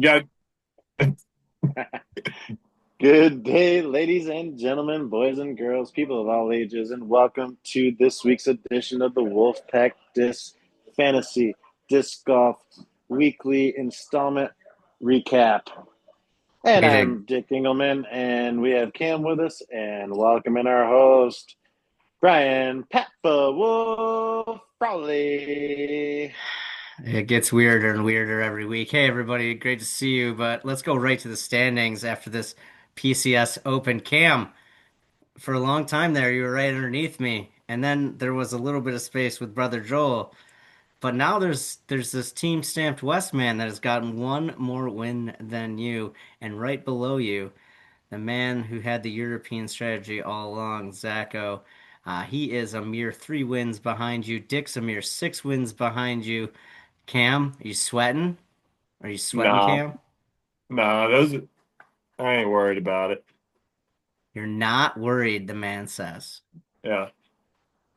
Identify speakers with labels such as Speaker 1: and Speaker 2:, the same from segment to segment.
Speaker 1: Yeah,
Speaker 2: Good day, ladies and gentlemen, boys and girls, people of all ages, and welcome to this week's edition of the Wolfpack Disc Fantasy Disc Golf Weekly Installment Recap. And
Speaker 1: hitting.
Speaker 2: I'm Dick Engelmann, and we have Cam with us, and welcoming our host, Brian Patfa Wolf Frawley.
Speaker 3: It gets weirder and weirder every week. Hey, everybody, great to see you. But let's go right to the standings after this PCS Open. Cam, for a long time there, you were right underneath me, and then there was a little bit of space with Brother Joel. But now there's this team stamped West man that has gotten one more win than you, and right below you, the man who had the European strategy all along, Zacho. He is a mere 3 wins behind you. Dick's a mere 6 wins behind you. Cam, are you sweating? Are you sweating,
Speaker 1: Nah,
Speaker 3: Cam?
Speaker 1: nah, those I ain't worried about it.
Speaker 3: You're not worried, the man says.
Speaker 1: Yeah.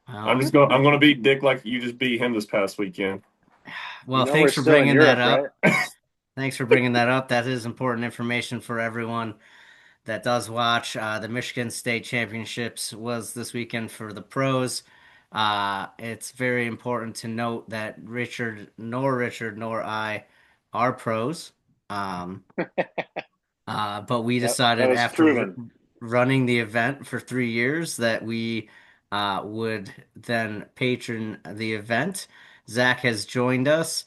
Speaker 3: Well,
Speaker 1: I'm gonna beat Dick like you just beat him this past weekend.
Speaker 2: You
Speaker 3: well,
Speaker 2: know we're
Speaker 3: thanks for
Speaker 2: still in
Speaker 3: bringing that
Speaker 2: Europe, right?
Speaker 3: up. Thanks for bringing that up. That is important information for everyone that does watch. The Michigan State Championships was this weekend for the pros. It's very important to note that Richard nor I are pros. Um, but we
Speaker 2: That
Speaker 3: decided
Speaker 2: was
Speaker 3: after
Speaker 2: proven.
Speaker 3: running the event for 3 years that we would then patron the event. Zac has joined us.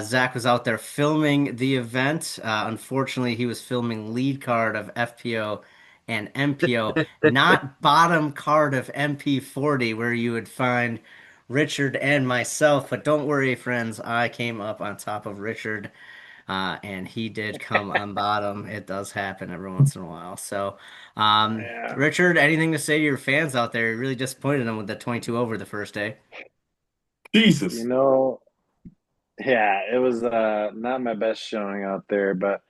Speaker 3: Zac was out there filming the event. Unfortunately, he was filming lead card of FPO and MPO, not bottom card of MP40, where you would find Richard and myself. But don't worry, friends, I came up on top of Richard and he did come on bottom. It does happen every once in a while. So,
Speaker 2: Yeah.
Speaker 3: Richard, anything to say to your fans out there? You really disappointed them with the 22 over the first day.
Speaker 2: You
Speaker 1: Jesus.
Speaker 2: know, yeah, it was not my best showing out there, but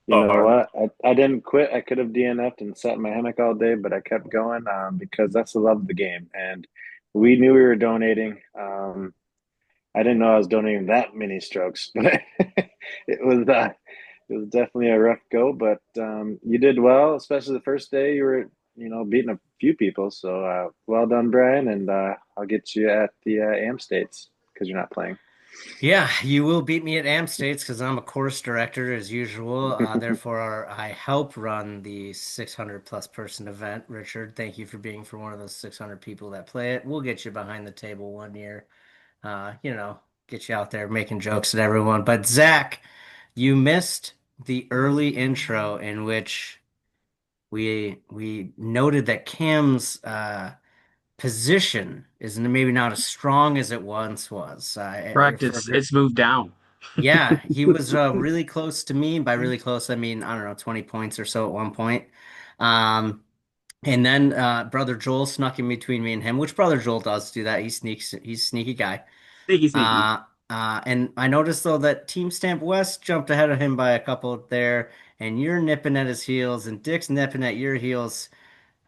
Speaker 2: you know
Speaker 1: Uh,
Speaker 2: what? I didn't quit. I could have DNF'd and sat in my hammock all day, but I kept going because that's the love of the game. And we knew we were donating. I didn't know I was donating that many strokes, but it was definitely a rough go. But you did well, especially the first day. You were beating a few people, so well done, Brian. And I'll get you at the Am States because you're not playing.
Speaker 3: Yeah, you will beat me at Am States because I'm a course director as usual. I help run the 600 plus person event. Richard, thank you for being for one of those 600 people that play it. We'll get you behind the table one year. You know, get you out there making jokes at everyone. But Zach, you missed the early intro in which we noted that Cam's position is maybe not as strong as it once was.
Speaker 4: Correct. It's moved down.
Speaker 3: Yeah, he was really close to me. By really close, I mean, I don't know, 20 points or so at one point. Um, and then Brother Joel snuck in between me and him, which Brother Joel does do that. He's a sneaky guy.
Speaker 4: Sneaky, sneaky.
Speaker 3: And I noticed though that Team Stamp West jumped ahead of him by a couple there, and you're nipping at his heels, and Dick's nipping at your heels.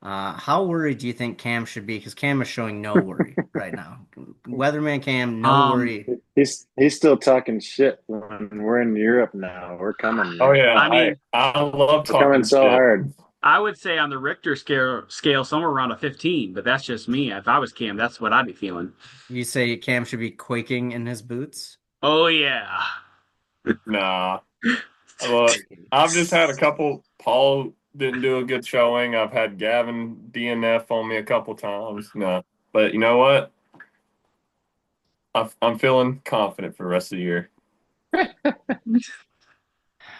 Speaker 3: How worried do you think Cam should be? Because Cam is showing no worry right now. Weatherman Cam, no
Speaker 4: Um,
Speaker 3: worry.
Speaker 2: He's still talking shit when we're in Europe now. We're coming,
Speaker 1: oh
Speaker 2: man.
Speaker 1: yeah,
Speaker 4: I
Speaker 1: I
Speaker 4: mean,
Speaker 1: I love
Speaker 2: We're coming
Speaker 1: talking
Speaker 2: so
Speaker 1: shit.
Speaker 2: hard.
Speaker 4: I would say on the Richter scale somewhere around a 15, but that's just me. If I was Cam, that's what I'd be feeling.
Speaker 3: You say Cam should be quaking in his boots?
Speaker 4: Oh yeah.
Speaker 1: Nah. Look, I've just had a couple. Paul didn't do a good showing. I've had Gavin DNF on me a couple times. No, but you know what? I'm feeling confident for the rest of the year.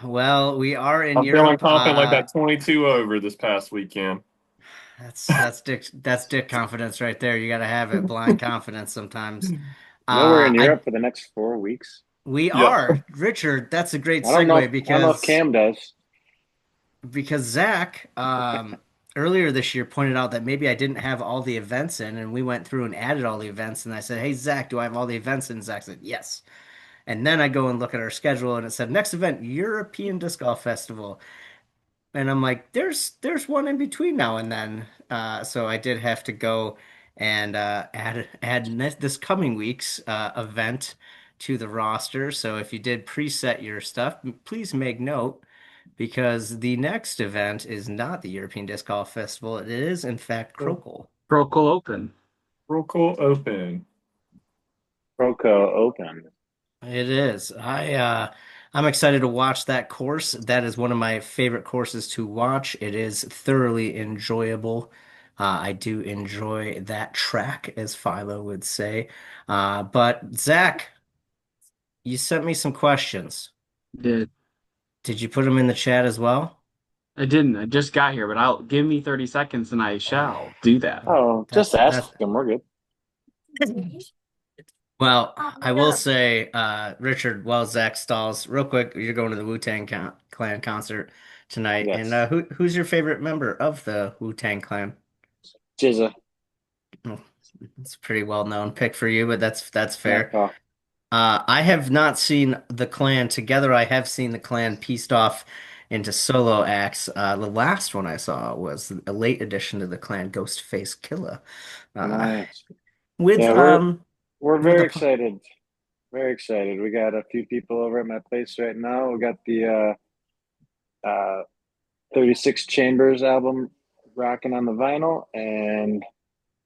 Speaker 3: Well, we are in
Speaker 1: I'm feeling
Speaker 3: Europe.
Speaker 1: confident like that 22 over this past weekend.
Speaker 3: That's Dick confidence right there. You got to have it, blind confidence sometimes.
Speaker 2: You know we're in
Speaker 3: I
Speaker 2: Europe for the next 4 weeks.
Speaker 3: We
Speaker 1: Yep.
Speaker 3: are Richard. That's a great
Speaker 2: I
Speaker 3: segue
Speaker 2: don't know if Cam does.
Speaker 3: because Zach earlier this year pointed out that maybe I didn't have all the events in, and we went through and added all the events, and I said, "Hey Zach, do I have all the events in?" Zach said, "Yes." And then I go and look at our schedule, and it said next event, European Disc Golf Festival. And I'm like, there's one in between now and then. So I did have to go and add this coming week's event to the roster. So if you did preset your stuff, please make note because the next event is not the European Disc Golf Festival. It is, in fact, Crocal.
Speaker 4: Crocal Open.
Speaker 1: Crocal Open.
Speaker 2: Proco Open.
Speaker 3: It is. I'm excited to watch that course. That is one of my favorite courses to watch. It is thoroughly enjoyable. I do enjoy that track, as Philo would say. But Zach, you sent me some questions.
Speaker 4: Did
Speaker 3: Did you put them in the chat as well?
Speaker 4: I didn't. I just got here, but I'll give me 30 seconds and I shall do that.
Speaker 2: Oh, just
Speaker 3: That's
Speaker 2: ask them. We're good.
Speaker 3: well, I will say, Richard, while Zach stalls, real quick, you're going to the Wu-Tang Clan concert tonight, and
Speaker 2: Yes.
Speaker 3: who's your favorite member of the Wu-Tang Clan?
Speaker 2: Jizza.
Speaker 3: Oh, it's a pretty well-known pick for you, but that's
Speaker 2: Yeah,
Speaker 3: fair.
Speaker 2: Paul.
Speaker 3: I have not seen the Clan together. I have seen the Clan pieced off into solo acts. The last one I saw was a late addition to the Clan, Ghostface Killer, uh,
Speaker 2: Nice.
Speaker 3: with
Speaker 2: Yeah, we're
Speaker 3: with
Speaker 2: very
Speaker 3: a
Speaker 2: excited. Very excited. We got a few people over at my place right now. We got the 36 Chambers album rocking on the vinyl, and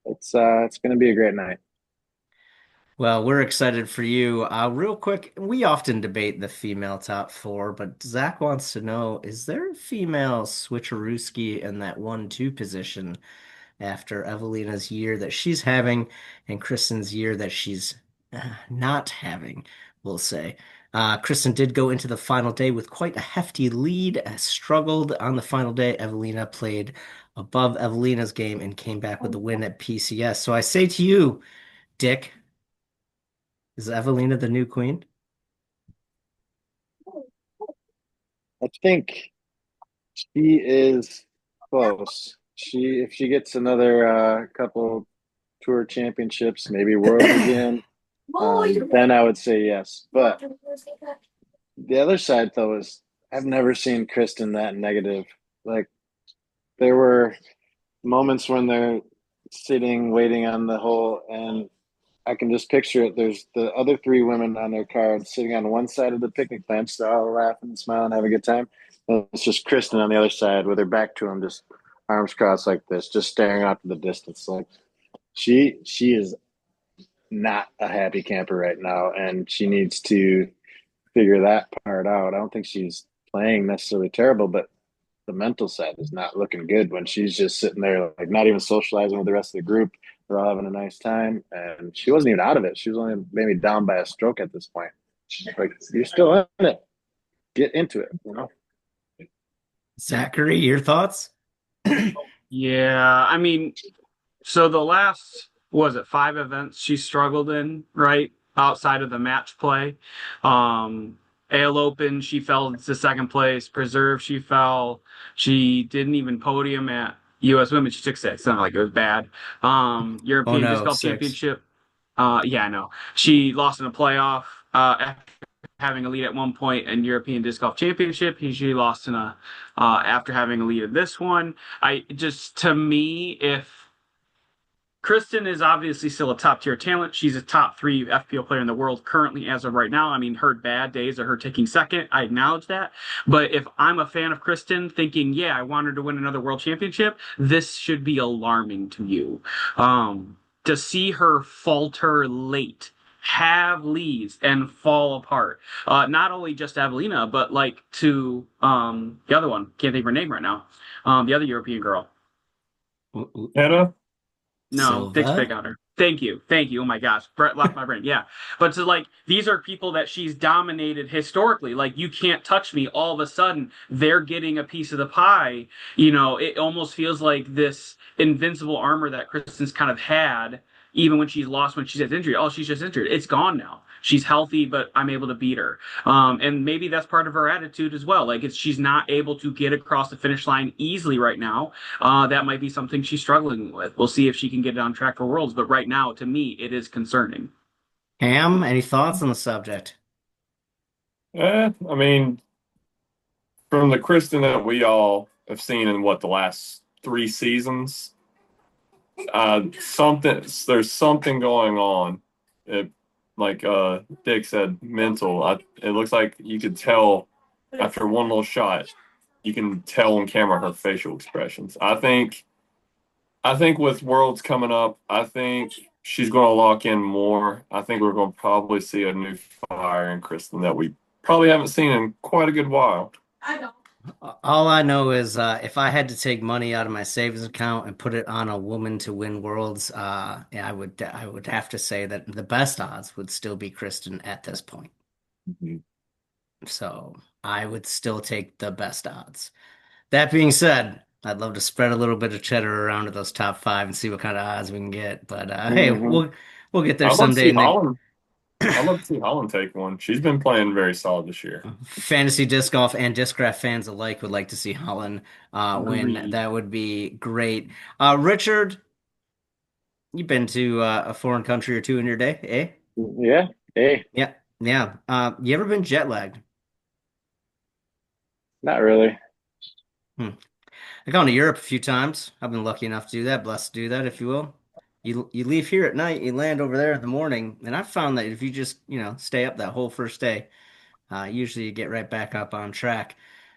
Speaker 2: it's going to be a great night.
Speaker 3: Well, we're excited for you. Real quick, we often debate the female top four, but Zach wants to know, is there a female switcherooski in that 1-2 position after Evelina's year that she's having and Kristen's year that she's not having, we'll say. Kristen did go into the final day with quite a hefty lead, struggled on the final day. Evelina played above Evelina's game and came back with the win at PCS. So I say to you, Dick, is Evelina the new queen?
Speaker 2: I think she is close. If she gets another couple tour championships, maybe worlds again, then I would say yes. But the other side, though, is I've never seen Kristen that negative. Like there were moments when they're sitting, waiting on the hole, and I can just picture it. There's the other three women on their card sitting on one side of the picnic bench. They're all laughing and smiling, having a good time. And it's just Kristen on the other side with her back to him, just arms crossed like this, just staring out to the distance. Like she is not a happy camper right now, and she needs to figure that part out. I don't think she's playing necessarily terrible, but the mental side is not looking good when she's just sitting there, like not even socializing with the rest of the group. They're all having a nice time, and she wasn't even out of it. She was only maybe down by a stroke at this point. Like, you're still in it. Get into it, you know?
Speaker 3: Zachary, your thoughts?
Speaker 4: Yeah, I mean, so the last, was it 5 events she struggled in, right? Outside of the match play. AL Open, she fell to second place. Preserve, she fell. She didn't even podium at US Women. She took six. Not like it was bad.
Speaker 3: Oh
Speaker 4: European Disc
Speaker 3: no,
Speaker 4: Golf
Speaker 3: 6.
Speaker 4: Championship. Yeah, I know. She lost in a playoff after having a lead at one point in European Disc Golf Championship. She lost in a after having a lead in this one. I just, to me, if Kristen is obviously still a top tier talent. She's a top 3 FPO player in the world currently as of right now. I mean, her bad days are her taking second. I acknowledge that. But if I'm a fan of Kristen thinking, yeah, I want her to win another world championship, this should be alarming to you. To see her falter late, have leads and fall apart. Not only just Evelina, but like to the other one. Can't think of her name right now. The other European girl.
Speaker 1: Hannah?
Speaker 4: No, Dick's
Speaker 3: Silva?
Speaker 4: pick on her. Thank you. Thank you. Oh my gosh. Brett left my brain. Yeah. But so like these are people that she's dominated historically. Like you can't touch me. All of a sudden they're getting a piece of the pie. You know, it almost feels like this invincible armor that Kristen's kind of had, even when she's lost, when she's had injury. Oh, she's just injured. It's gone now. She's healthy, but I'm able to beat her. And maybe that's part of her attitude as well. Like she's not able to get across the finish line easily right now. That might be something she's struggling with. We'll see if she can get it on track for Worlds. But right now, to me, it is concerning.
Speaker 3: Ham, any thoughts on the subject?
Speaker 1: I mean, from the Kristen that we all have seen in the last 3 seasons, there's something going on. like Dick said, mental. It looks like you could tell after one little shot, you can tell on camera her facial expressions. I think with Worlds coming up, I think she's going to lock in more. I think we're going to probably see a new fire in Kristen that we probably haven't seen in quite a good while.
Speaker 3: All I know is if I had to take money out of my savings account and put it on a woman to win worlds, yeah, I would have to say that the best odds would still be Kristen at this point.
Speaker 1: Mhm.
Speaker 3: So I would still take the best odds. That being said, I'd love to spread a little bit of cheddar around to those top five and see what kind of odds we can get. But hey,
Speaker 2: Hmm.
Speaker 3: we'll get there
Speaker 1: I'd love to
Speaker 3: someday,
Speaker 1: see
Speaker 3: Nick.
Speaker 1: Holland. I'd love to see Holland take one. She's been playing very solid this year.
Speaker 3: Fantasy disc golf and discraft fans alike would like to see Holland win.
Speaker 1: Agreed.
Speaker 3: That would be great. Richard, you've been to a foreign country or two in your day, eh?
Speaker 2: Yeah. Hey,
Speaker 3: Yeah, yeah. You ever been jet lagged?
Speaker 2: not really.
Speaker 3: Hmm. I've gone to Europe a few times. I've been lucky enough to do that, blessed to do that, if you will. You leave here at night, you land over there in the morning, and I've found that if you just, stay up that whole first day, usually you get right back up on track.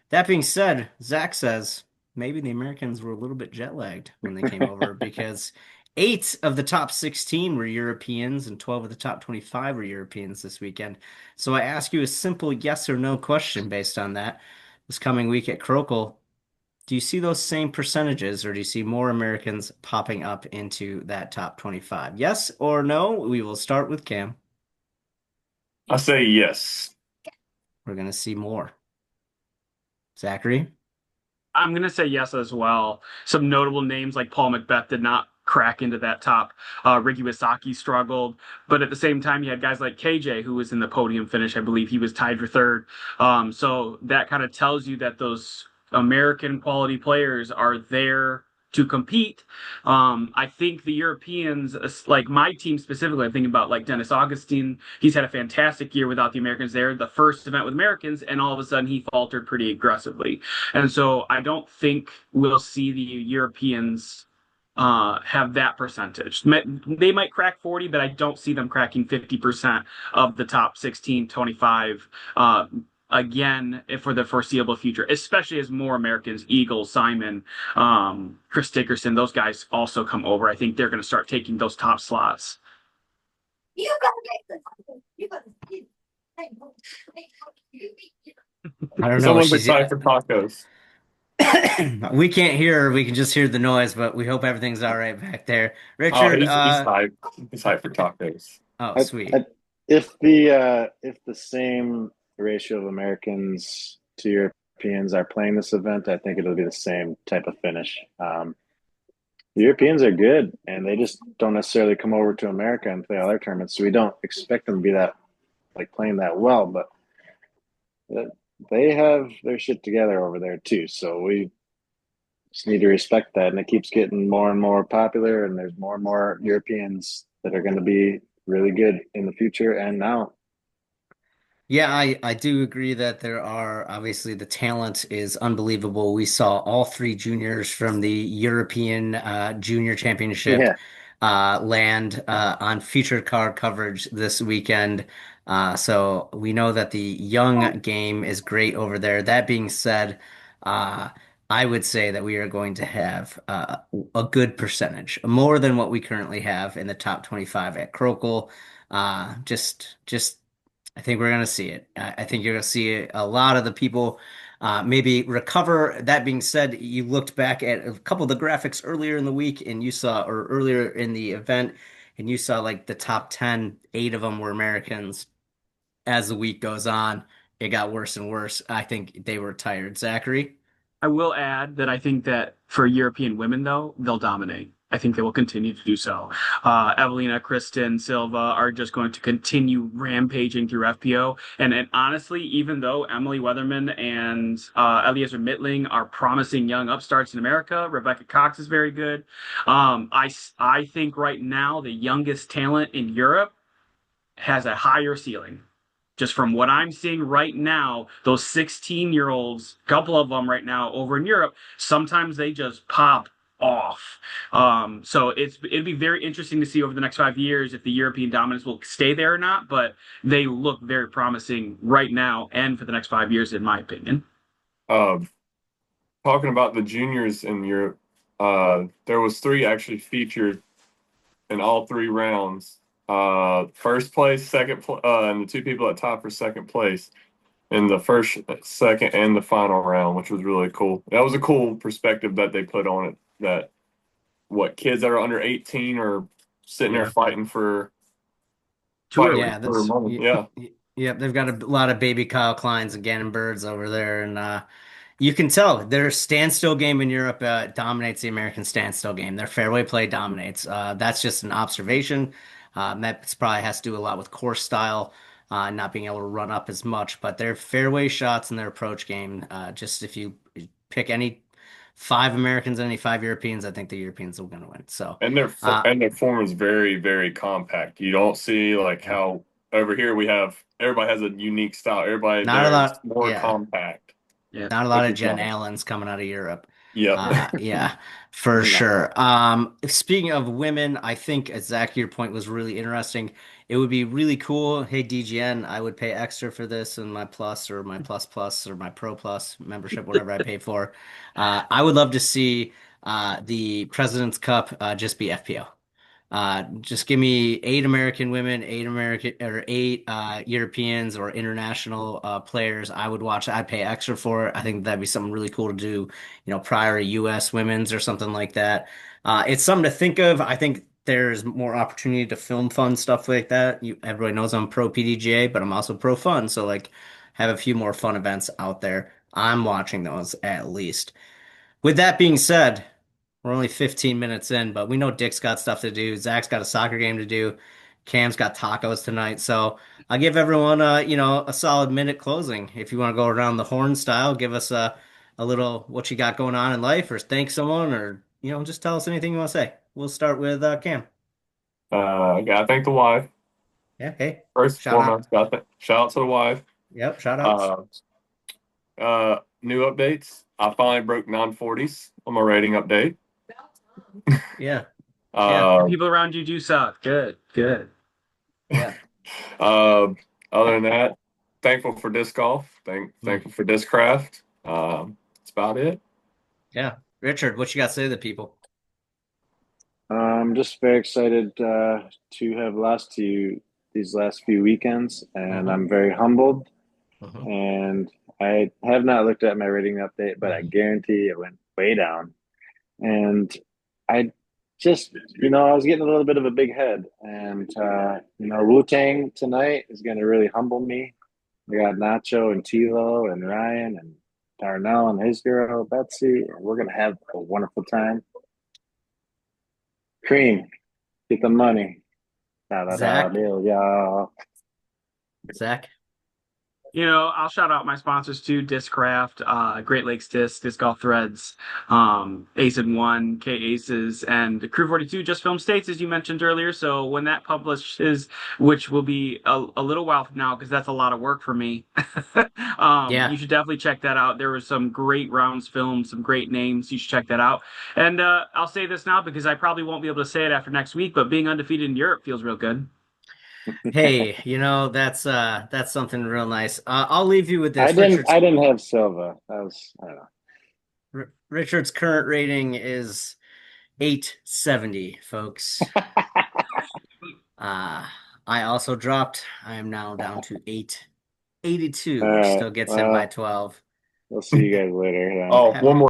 Speaker 3: That being said, Zach says maybe the Americans were a little bit jet lagged when they came over because eight of the top 16 were Europeans and 12 of the top 25 were Europeans this weekend. So I ask you a simple yes or no question based on that. This coming week at Crokel, do you see those same percentages or do you see more Americans popping up into that top 25? Yes or no? We will start with Cam.
Speaker 1: I say yes.
Speaker 3: We're going to see more. Zachary?
Speaker 4: I'm going to say yes as well. Some notable names like Paul Macbeth did not crack into that top. Ricky Wysocki struggled, but at the same time, you had guys like KJ who was in the podium finish. I believe he was tied for third. So that kind of tells you that those American quality players are there to compete. I think the Europeans, like my team specifically, I'm thinking about like Dennis Augustine. He's had a fantastic year without the Americans there. The first event with Americans, and all of a sudden he faltered pretty aggressively. And so I don't think we'll see the Europeans have that percentage. They might crack 40, but I don't see them cracking 50% of the top 16, 25 again for the foreseeable future, especially as more Americans, Eagle, Simon, Chris Dickerson, those guys also come over. I think they're going to start taking those top slots.
Speaker 3: I don't know what
Speaker 1: Someone's
Speaker 3: she's.
Speaker 1: excited for tacos.
Speaker 3: We can't hear her. We can just hear the noise, but we hope everything's all right back there.
Speaker 1: Oh,
Speaker 3: Richard,
Speaker 1: he's hyped. He's hyped for tacos.
Speaker 3: oh,
Speaker 2: I,
Speaker 3: sweet.
Speaker 2: I, if the same ratio of Americans to Europeans are playing this event, I think it'll be the same type of finish. The Europeans are good, and they just don't necessarily come over to America and play all their tournaments. So we don't expect them to be that like playing that well, but they have their shit together over there too. So we just need to respect that, and it keeps getting more and more popular, and there's more and more Europeans that are going to be really good in the future and now.
Speaker 3: Yeah, I do agree that there are obviously the talent is unbelievable. We saw all three juniors from the European Junior Championship
Speaker 2: Yeah.
Speaker 3: land on featured card coverage this weekend. So we know that the young game is great over there. That being said, uh, I would say that we are going to have a good percentage, more than what we currently have in the top 25 at Crokel. Just I think we're going to see it. I think you're going to see a lot of the people maybe recover. That being said, you looked back at a couple of the graphics earlier in the week and you saw, or earlier in the event, and you saw like the top 10, eight of them were Americans. As the week goes on, it got worse and worse. I think they were tired. Zachary?
Speaker 4: I will add that I think that for European women, though, they'll dominate. I think they will continue to do so. Evelina, Kristen, Silva are just going to continue rampaging through FPO. And honestly, even though Emily Weatherman and Eliezer Mittling are promising young upstarts in America, Rebecca Cox is very good. I think right now the youngest talent in Europe has a higher ceiling. Just from what I'm seeing right now, those 16-year-olds, couple of them right now over in Europe, sometimes they just pop off. So it'd be very interesting to see over the next 5 years if the European dominance will stay there or not, but they look very promising right now and for the next 5 years, in my opinion.
Speaker 1: Uh, Talking about the juniors in Europe, there was three actually featured in all three rounds. First place, and the two people at top for second place in the first, second, and the final round, which was really cool. That was a cool perspective that they put on it. That what kids that are under 18 are sitting there
Speaker 4: Yeah.
Speaker 1: fighting for
Speaker 4: Too
Speaker 1: fighting
Speaker 4: early.
Speaker 3: Yeah,
Speaker 1: for money. Yeah,
Speaker 3: yep, they've got a lot of baby Kyle Kleins and Gannon Birds over there, and you can tell their standstill game in Europe dominates the American standstill game. Their fairway play dominates. That's just an observation. That probably has to do a lot with course style, not being able to run up as much. But their fairway shots and their approach game, just if you pick any five Americans and any five Europeans, I think the Europeans are going to win. So, uh,
Speaker 1: and their form is very, very compact. You don't see like
Speaker 3: yeah,
Speaker 1: how over here we have everybody has a unique style. Everybody
Speaker 3: not a
Speaker 1: there is
Speaker 3: lot.
Speaker 1: more
Speaker 3: Yeah.
Speaker 1: compact,
Speaker 4: Yeah.
Speaker 3: Not a lot
Speaker 1: which
Speaker 3: of
Speaker 1: is
Speaker 3: Jen
Speaker 1: nice.
Speaker 3: Allens coming out of Europe.
Speaker 1: Yep.
Speaker 3: Yeah, for
Speaker 2: No.
Speaker 3: sure. Speaking of women, I think Zach, your point was really interesting. It would be really cool. Hey, DGN, I would pay extra for this and my plus or my plus plus or my pro plus membership, whatever I pay for. I would love to see the President's Cup just be FPO. Just give me eight American women, eight American or eight Europeans or international players. I would watch. I'd pay extra for it. I think that'd be something really cool to do. Prior to U.S. women's or something like that. It's something to think of. I think there's more opportunity to film fun stuff like that. Everybody knows I'm pro PDGA, but I'm also pro fun. So like, have a few more fun events out there. I'm watching those at least. With that being said, we're only 15 minutes in, but we know Dick's got stuff to do. Zach's got a soccer game to do. Cam's got tacos tonight. So I'll give everyone a solid minute closing. If you want to go around the horn style, give us a little what you got going on in life or thank someone or, just tell us anything you want to say. We'll start with Cam.
Speaker 1: Gotta thank the wife.
Speaker 3: Yeah, hey,
Speaker 1: First and
Speaker 3: shout out.
Speaker 1: foremost, shout out to the wife.
Speaker 3: Yep, shout outs.
Speaker 1: Uh, New updates. I finally broke 940s on my rating update.
Speaker 3: Yeah, yeah,
Speaker 4: The
Speaker 1: Uh,
Speaker 4: people around you do suck. Good, good.
Speaker 3: yeah.
Speaker 1: uh, Other than that, thankful for disc golf.
Speaker 3: Mm,
Speaker 1: Thankful for Discraft. That's about it.
Speaker 3: yeah. Richard, what you got to say to the people?
Speaker 2: I'm just very excited to have lost to you these last few weekends, and
Speaker 3: Hmm.
Speaker 2: I'm very humbled.
Speaker 3: Hmm.
Speaker 2: And I have not looked at my rating update, but I guarantee it went way down. And I just, I was getting a little bit of a big head, and Wu Tang tonight is going to really humble me. We got Nacho and Tilo and Ryan and Darnell and his girl Betsy, and we're going to have a wonderful time. Cream, get the money. Da da da
Speaker 3: Zach,
Speaker 2: deal, y'all.
Speaker 3: Zach.
Speaker 4: I'll shout out my sponsors too: Discraft, Great Lakes Disc Golf Threads, Ace and One, K Aces, and Crew 42 Just Film States, as you mentioned earlier. So when that publishes, which will be a little while from now, because that's a lot of work for me,
Speaker 3: Yeah.
Speaker 4: you should definitely check that out. There was some great rounds filmed, some great names. You should check that out. And I'll say this now because I probably won't be able to say it after next week, but being undefeated in Europe feels real good.
Speaker 3: Hey, that's something real nice. I'll leave you with
Speaker 2: I
Speaker 3: this.
Speaker 2: didn't I didn't have Silva. That was I don't know.
Speaker 3: Richard's current rating is 870, folks. Uh, I also dropped. I am now down to 882,
Speaker 2: All
Speaker 3: which
Speaker 2: right.
Speaker 3: still gets him by
Speaker 2: Well,
Speaker 3: 12.
Speaker 2: we'll see you guys later then.
Speaker 1: Oh, one more.